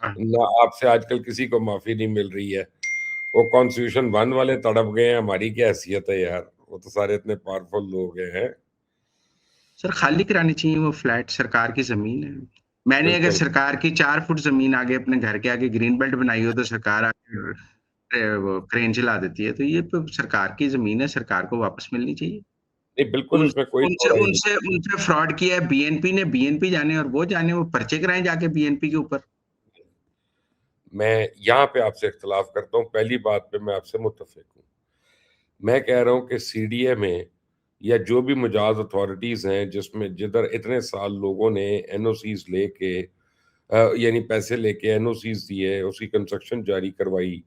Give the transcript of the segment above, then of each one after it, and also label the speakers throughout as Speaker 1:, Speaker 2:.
Speaker 1: ना आपसे आजकल किसी को माफी नहीं मिल रही है। वो कॉन्स्टिट्यूशन 1 वाले तड़प गए हैं, हमारी क्या हैसियत है यार, वो तो सारे इतने पावरफुल लोग हैं।
Speaker 2: सर खाली करानी चाहिए वो फ्लैट, सरकार की जमीन है। मैंने अगर
Speaker 1: बिल्कुल।
Speaker 2: सरकार की 4 फुट जमीन आगे अपने घर के आगे ग्रीन बेल्ट बनाई हो तो सरकार आगे वो क्रेन चला देती है, तो ये तो सरकार की जमीन है, सरकार को वापस मिलनी चाहिए।
Speaker 1: नहीं बिल्कुल,
Speaker 2: उन
Speaker 1: उसमें कोई
Speaker 2: उनसे
Speaker 1: दो राय नहीं।
Speaker 2: उनसे उनसे फ्रॉड किया है बीएनपी ने, बीएनपी जाने और वो जाने, वो पर्चे कराएं जाके बीएनपी के ऊपर।
Speaker 1: मैं यहाँ पे आपसे इख्तलाफ करता हूँ। पहली बात पे मैं आपसे मुत्तफिक हूँ। मैं कह रहा हूँ कि सीडीए में या जो भी मुजाज अथॉरिटीज हैं जिसमें जिधर इतने साल लोगों ने एनओसीज लेके यानी पैसे लेके एनओसीज दिए, उसकी कंस्ट्रक्शन जारी करवाई,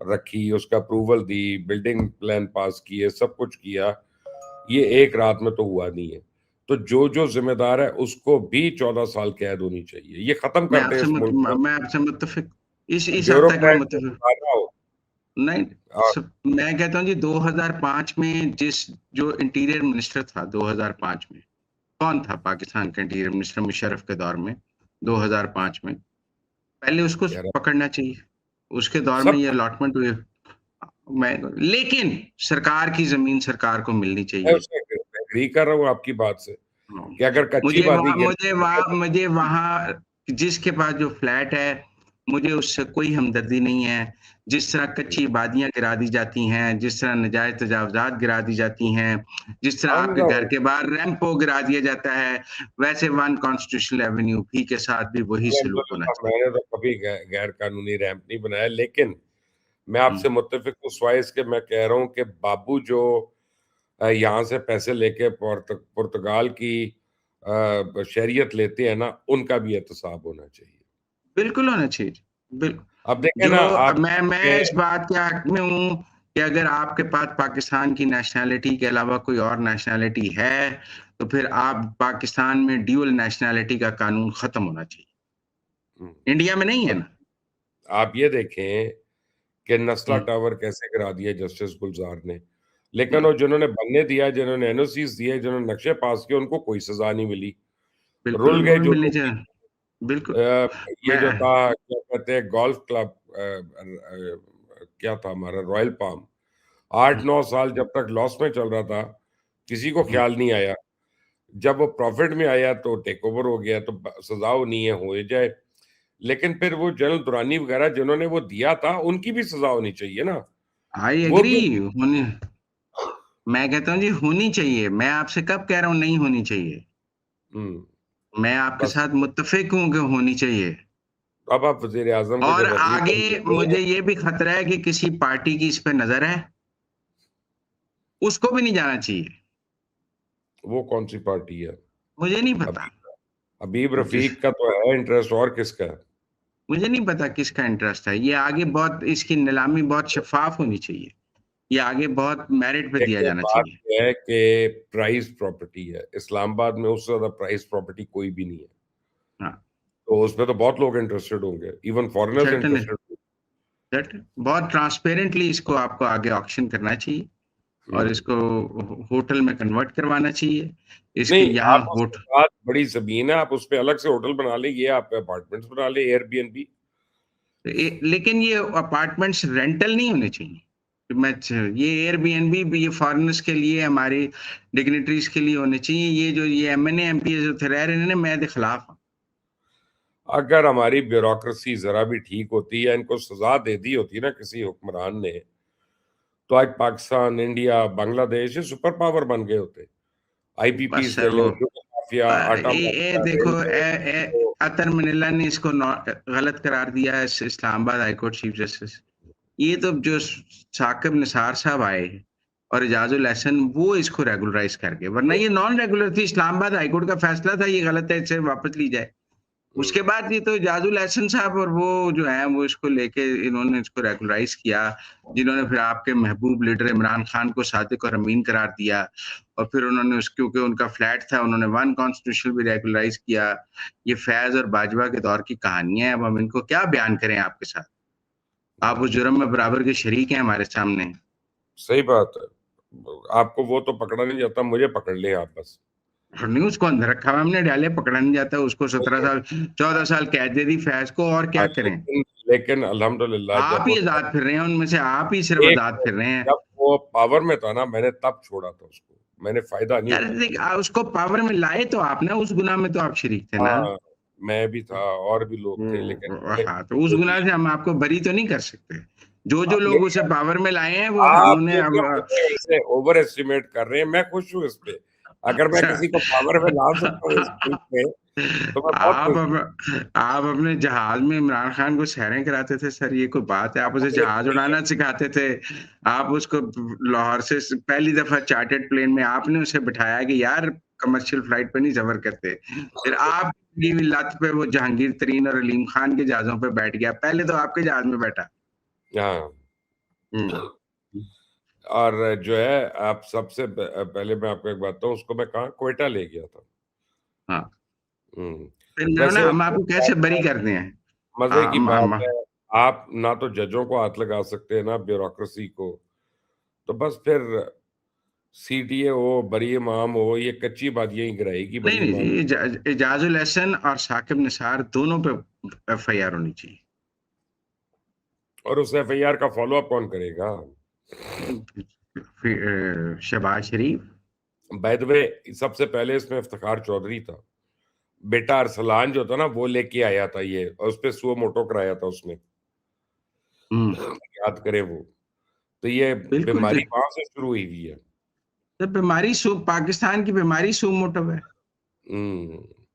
Speaker 1: रखी, उसका अप्रूवल दी, बिल्डिंग प्लान पास किए, सब कुछ किया, ये एक रात में तो हुआ नहीं है। तो जो जो जिम्मेदार है उसको भी 14 साल कैद होनी चाहिए। ये खत्म
Speaker 2: मैं
Speaker 1: कर दे
Speaker 2: आपसे
Speaker 1: इस मुल्क को।
Speaker 2: मैं आपसे मुत्तफिक, इस हद तक मैं
Speaker 1: ब्यूरोक्रेट को
Speaker 2: मुत्तफिक
Speaker 1: हटाना हो।
Speaker 2: नहीं।
Speaker 1: और
Speaker 2: मैं कहता हूँ जी 2005 में जो इंटीरियर मिनिस्टर था 2005 में, कौन था पाकिस्तान का इंटीरियर मिनिस्टर मुशर्रफ के दौर में 2005 में? पहले उसको
Speaker 1: यार
Speaker 2: पकड़ना चाहिए। उसके दौर में
Speaker 1: सब
Speaker 2: ये
Speaker 1: कुछ,
Speaker 2: अलॉटमेंट हुए। लेकिन सरकार की जमीन सरकार को मिलनी
Speaker 1: मैं
Speaker 2: चाहिए।
Speaker 1: उससे एग्री कर रहा हूँ आपकी बात से
Speaker 2: हाँ।
Speaker 1: कि अगर कच्ची बात ही
Speaker 2: मुझे वहां जिसके पास जो फ्लैट है, मुझे उससे कोई हमदर्दी नहीं है। जिस तरह कच्ची आबादियां गिरा दी जाती हैं, जिस तरह नाजायज तजावजात गिरा दी जाती हैं, जिस तरह
Speaker 1: हम
Speaker 2: आपके घर के बाहर रैंपो गिरा दिया जाता है, वैसे वन कॉन्स्टिट्यूशनल एवेन्यू भी के साथ भी वही सलूक होना
Speaker 1: अल्हम्दुलिल्लाह,
Speaker 2: चाहिए।
Speaker 1: मैंने तो कभी गैर कानूनी रैंप नहीं बनाया, लेकिन मैं
Speaker 2: हम्म।
Speaker 1: आपसे मुत्तफिक उस वाइज के मैं कह रहा हूँ कि बाबू जो यहाँ से पैसे लेके पुर्तगाल की शहरियत लेते हैं ना, उनका भी एहतसाब होना चाहिए।
Speaker 2: बिल्कुल होना चाहिए। बिल्कुल।
Speaker 1: अब देखें ना
Speaker 2: जो
Speaker 1: आप
Speaker 2: मैं इस बात के हक में हूँ कि अगर आपके पास पाकिस्तान की नेशनैलिटी के अलावा कोई और नेशनैलिटी है, तो फिर आप पाकिस्तान में ड्यूअल नेशनैलिटी का कानून खत्म होना चाहिए।
Speaker 1: हम्म,
Speaker 2: इंडिया में नहीं है
Speaker 1: अब
Speaker 2: ना।
Speaker 1: आप ये देखें कि नस्ला
Speaker 2: हम्म,
Speaker 1: टावर कैसे गिरा दिया जस्टिस गुलजार ने, लेकिन
Speaker 2: हम्म,
Speaker 1: वो जिन्होंने बनने दिया, जिन्होंने एनओसीज दिए, जिन्होंने नक्शे पास किए, उनको कोई सजा नहीं मिली।
Speaker 2: बिल्कुल
Speaker 1: रुल
Speaker 2: उनको
Speaker 1: गए
Speaker 2: भी
Speaker 1: जो
Speaker 2: मिलनी
Speaker 1: लोग।
Speaker 2: चाहिए। बिल्कुल।
Speaker 1: ये
Speaker 2: मैं
Speaker 1: जो था क्या कहते हैं गोल्फ क्लब, क्या था हमारा रॉयल पाम, आठ
Speaker 2: हम्म,
Speaker 1: नौ साल जब तक लॉस में चल रहा था, किसी को
Speaker 2: हम्म,
Speaker 1: ख्याल नहीं आया। जब वो प्रॉफिट में आया तो टेक ओवर हो गया, तो सजा नहीं है, हो जाए। लेकिन फिर वो जनरल दुरानी वगैरह जिन्होंने वो दिया था, उनकी भी सजा होनी चाहिए ना।
Speaker 2: आई
Speaker 1: वो
Speaker 2: एग्री।
Speaker 1: क्यों?
Speaker 2: होनी, मैं कहता हूँ जी होनी चाहिए। मैं आपसे कब कह रहा हूँ नहीं होनी चाहिए?
Speaker 1: हम्म।
Speaker 2: मैं आपके
Speaker 1: बस
Speaker 2: साथ मुत्तफिक हूँ कि होनी चाहिए।
Speaker 1: अब आप वजीर आजम को
Speaker 2: और
Speaker 1: जब एग्री कर
Speaker 2: आगे
Speaker 1: लेते हैं।
Speaker 2: मुझे ये भी खतरा है कि किसी पार्टी की इस पे नजर है, उसको भी नहीं जाना चाहिए।
Speaker 1: वो कौन सी पार्टी है?
Speaker 2: मुझे नहीं पता।
Speaker 1: हबीब हबीब
Speaker 2: जिस
Speaker 1: रफीक का तो है इंटरेस्ट, और किसका है?
Speaker 2: मुझे नहीं पता किसका इंटरेस्ट है। ये आगे बहुत, इसकी नीलामी बहुत शफाफ होनी चाहिए। ये आगे बहुत मेरिट पे दिया
Speaker 1: देखिए
Speaker 2: जाना
Speaker 1: बात
Speaker 2: चाहिए।
Speaker 1: यह है कि प्राइस प्रॉपर्टी है इस्लामाबाद में, उससे ज्यादा प्राइस प्रॉपर्टी कोई भी नहीं है।
Speaker 2: हाँ।
Speaker 1: तो उसमें तो बहुत लोग इंटरेस्टेड होंगे, इवन फॉरेनर्स
Speaker 2: सर्टन
Speaker 1: इंटरेस्टेड।
Speaker 2: बहुत ट्रांसपेरेंटली इसको आपको आगे ऑक्शन करना चाहिए और
Speaker 1: हम्म।
Speaker 2: इसको होटल में कन्वर्ट करवाना चाहिए। इसके
Speaker 1: नहीं,
Speaker 2: यहाँ
Speaker 1: आप उसके
Speaker 2: होटल,
Speaker 1: पास बड़ी जमीन है, आप उस पे अलग से होटल बना ले, ये आप अपार्टमेंट्स बना ले, एयरबीएनबी।
Speaker 2: लेकिन ये अपार्टमेंट्स रेंटल नहीं होने चाहिए। ये एयरबीएनबी भी ये फॉरेनर्स के लिए, हमारे डिग्निटरीज के लिए होने चाहिए। ये जो ये एमएनए एमपी जो थे रह रहे हैं, मैं के खिलाफ हूँ।
Speaker 1: अगर हमारी ब्यूरोक्रेसी जरा भी ठीक होती या इनको सजा दे दी होती ना किसी हुक्मरान ने, तो आज पाकिस्तान, इंडिया, बांग्लादेश ये सुपर पावर बन गए होते।
Speaker 2: बस
Speaker 1: आईपीपीस
Speaker 2: सर
Speaker 1: ले
Speaker 2: वो
Speaker 1: लो, शुगर माफिया, आटा
Speaker 2: ये
Speaker 1: माफिया,
Speaker 2: देखो
Speaker 1: रेलवे।
Speaker 2: अतर मनीला ने इसको गलत करार दिया है। इस्लामाबाद हाईकोर्ट चीफ जस्टिस, ये तो जो साकिब निसार साहब आए और इजाजुल एहसन, वो इसको रेगुलराइज कर गए, वरना ये नॉन रेगुलर थी। इस्लामाबाद हाईकोर्ट का फैसला था ये गलत है, इसे वापस ली जाए।
Speaker 1: हम्म।
Speaker 2: उसके बाद ये तो इजाजुल एहसन साहब और वो जो है वो इसको लेके इन्होंने इसको रेगुलराइज किया, जिन्होंने फिर आपके महबूब लीडर इमरान खान को सादिक और अमीन करार दिया। और फिर उन्होंने उस, क्योंकि उनका फ्लैट था, उन्होंने वन कॉन्स्टिट्यूशन भी रेगुलराइज किया। ये फैज और बाजवा के दौर की कहानियां हैं। अब हम इनको क्या बयान करें आपके साथ? आप उस जुर्म में बराबर के शरीक हैं हमारे सामने।
Speaker 1: सही बात है। आपको वो तो पकड़ा नहीं जाता, मुझे पकड़ ले आप बस।
Speaker 2: नहीं, उसको अंदर रखा हुआ हमने, डाले, पकड़ा नहीं जाता उसको, 17 साल 14 साल कैद दे दी फैज़ को, और क्या करें?
Speaker 1: लेकिन अल्हम्दुलिल्लाह
Speaker 2: आप
Speaker 1: जब
Speaker 2: ही
Speaker 1: वो
Speaker 2: आज़ाद फिर रहे हैं, उनमें से आप ही सिर्फ़
Speaker 1: एक
Speaker 2: आज़ाद फिर रहे हैं।
Speaker 1: जब वो पावर में था ना, मैंने तब छोड़ा था उसको, मैंने फ़ायदा नहीं
Speaker 2: यार
Speaker 1: उठाया।
Speaker 2: देख, उसको पावर में लाए तो आप ना, उस गुनाह में तो आप शरीक थे ना।
Speaker 1: हाँ, मैं भी था और भी लोग थे, लेकिन
Speaker 2: हाँ, तो उस गुनाह से हम आपको बरी तो नहीं कर सकते। जो लोग
Speaker 1: नहीं,
Speaker 2: उसे पावर में लाए हैं, वो
Speaker 1: आप
Speaker 2: उन्हें
Speaker 1: जो
Speaker 2: अब
Speaker 1: ना मुझे ऐसे ओवर एस्टिमेट कर रहे हैं, मैं खुश हूँ इस पे। अगर मैं
Speaker 2: अच्छा।
Speaker 1: किसी को पावर में ला सकता हूँ इस मुल्क में, तो मैं बहुत खुश हूँ।
Speaker 2: आप अपने जहाज में इमरान खान को सैरें कराते थे सर, ये कोई बात है? आप उसे
Speaker 1: अरे
Speaker 2: जहाज
Speaker 1: नहीं,
Speaker 2: उड़ाना सिखाते थे। आप उसको लाहौर से पहली दफा चार्टर्ड प्लेन में आपने उसे बिठाया कि यार कमर्शियल फ्लाइट पे नहीं सफर करते। फिर आप की लत पे वो जहांगीर तरीन और अलीम खान के जहाजों पे बैठ गया, पहले तो आपके जहाज में बैठा।
Speaker 1: हाँ,
Speaker 2: हम्म।
Speaker 1: और जो है आप सबसे पहले मैं आपको एक बात बताऊँ, उसको मैं कहाँ क्वेटा ले गया था।
Speaker 2: हाँ,
Speaker 1: हुँ,
Speaker 2: फिर ना
Speaker 1: वैसे
Speaker 2: हम आपको कैसे बरी करते हैं?
Speaker 1: मज़े की बात है, आप ना तो जजों को हाथ लगा सकते हैं, ना ब्यूरोक्रेसी को, तो बस फिर सीटीए हो, बरी इमाम हो, ये कच्ची बाजियाँ ही गिराएगी
Speaker 2: नहीं,
Speaker 1: बरी
Speaker 2: नहीं
Speaker 1: इमाम।
Speaker 2: जी, एजाजुल एहसन और साकिब निसार दोनों पे एफआईआर होनी चाहिए।
Speaker 1: और उस एफआईआर का फ़ॉलो अप कौन करेगा?
Speaker 2: फिर शहबाज शरीफ।
Speaker 1: बाय द वे सबसे पहले इसमें इफ्तिखार चौधरी था। बेटा अरसलान जो था ना, वो लेके आया था ये और उसपे सुओ मोटो कराया था उसने।
Speaker 2: हुँ,
Speaker 1: याद करें वो। तो ये
Speaker 2: बिल्कुल
Speaker 1: बीमारी वहाँ से शुरू हुई हुई है।
Speaker 2: तो बीमारी पाकिस्तान की बीमारी सूमोटो है।
Speaker 1: हुँ।